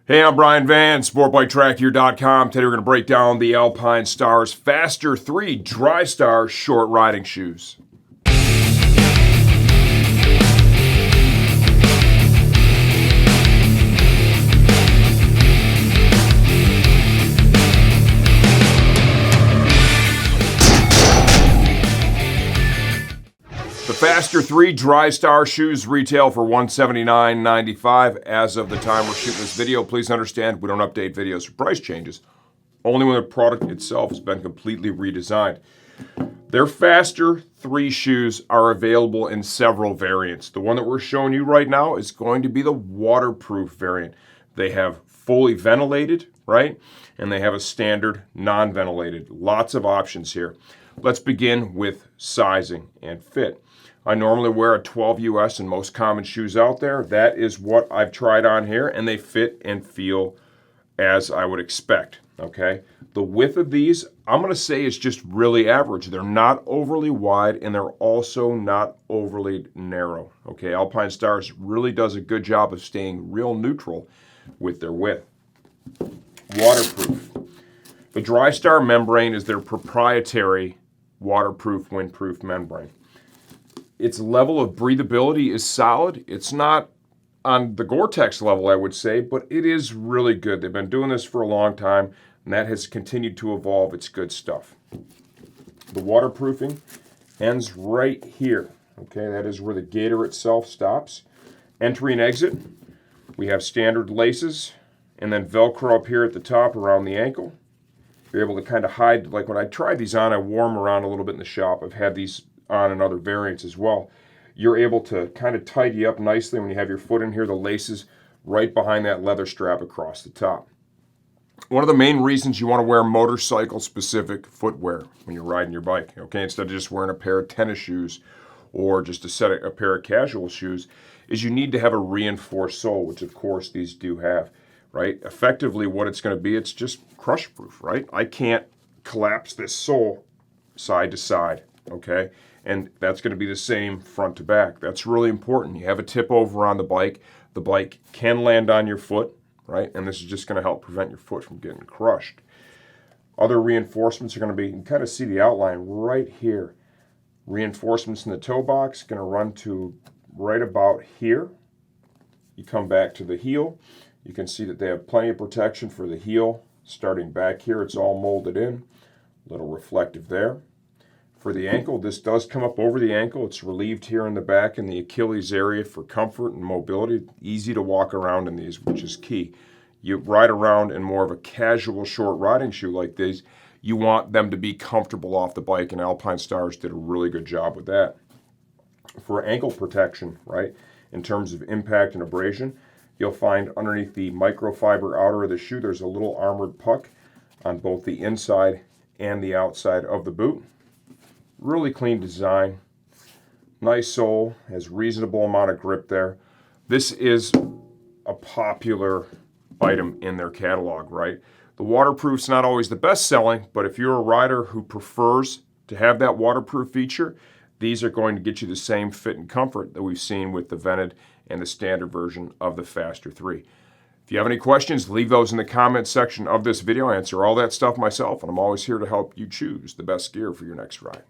Hey, I'm Brian Van, SportbikeTrackHere.com. Today we're going to break down the Alpinestars Faster-3 Drystar short riding shoes. The Faster-3 Drystar shoes retail for $179.95 as of the time we're shooting this video. Please understand, we don't update videos for price changes, only when the product itself has been completely redesigned. Their Faster-3 shoes are available in several variants. The one that we're showing you right now is going to be the waterproof variant. They have fully ventilated, right? And they have a standard non-ventilated. Lots of options here. Let's begin with sizing and fit. I normally wear a 12 US in most common shoes out there. That is what I've tried on here, and they fit and feel as I would expect, okay? The width of these, I'm gonna say, is just really average. They're not overly wide, and they're also not overly narrow, okay? Alpinestars really does a good job of staying real neutral with their width. Waterproof. The Drystar membrane is their proprietary waterproof, windproof membrane. Its level of breathability is solid. It's not on the Gore-Tex level, I would say, but it is really good. They've been doing this for a long time, and that has continued to evolve. It's good stuff. The waterproofing ends right here. Okay, that is where the gaiter itself stops. Entry and exit, we have standard laces, and then Velcro up here at the top around the ankle. You're able to kind of hide, like when I tried these on, I wore them around a little bit in the shop. I've had these on in other variants as well. You're able to kind of tidy up nicely when you have your foot in here, the laces right behind that leather strap across the top. One of the main reasons you want to wear motorcycle-specific footwear when you're riding your bike, okay, instead of just wearing a pair of tennis shoes or just a pair of casual shoes, is you need to have a reinforced sole, which of course these do have, right? Effectively what it's going to be, it's just crush-proof, right? I can't collapse this sole side to side, okay? And that's going to be the same front to back. That's really important. You have a tip over on the bike can land on your foot, right? And this is just going to help prevent your foot from getting crushed. Other reinforcements are going to be, you can kind of see the outline right here. Reinforcements in the toe box, going to run to right about here. You come back to the heel. You can see that they have plenty of protection for the heel. Starting back here, it's all molded in. A little reflective there. For the ankle, this does come up over the ankle. It's relieved here in the back in the Achilles area for comfort and mobility. Easy to walk around in these, which is key. You ride around in more of a casual short riding shoe like these, you want them to be comfortable off the bike, and Alpinestars did a really good job with that. For ankle protection, right, in terms of impact and abrasion, you'll find underneath the microfiber outer of the shoe, there's a little armored puck on both the inside and the outside of the boot. Really clean design, nice sole, has reasonable amount of grip there. This is a popular item in their catalog, right? The waterproof's not always the best selling, but if you're a rider who prefers to have that waterproof feature, these are going to get you the same fit and comfort that we've seen with the vented and the standard version of the Faster-3. If you have any questions, leave those in the comments section of this video. I answer all that stuff myself, and I'm always here to help you choose the best gear for your next ride.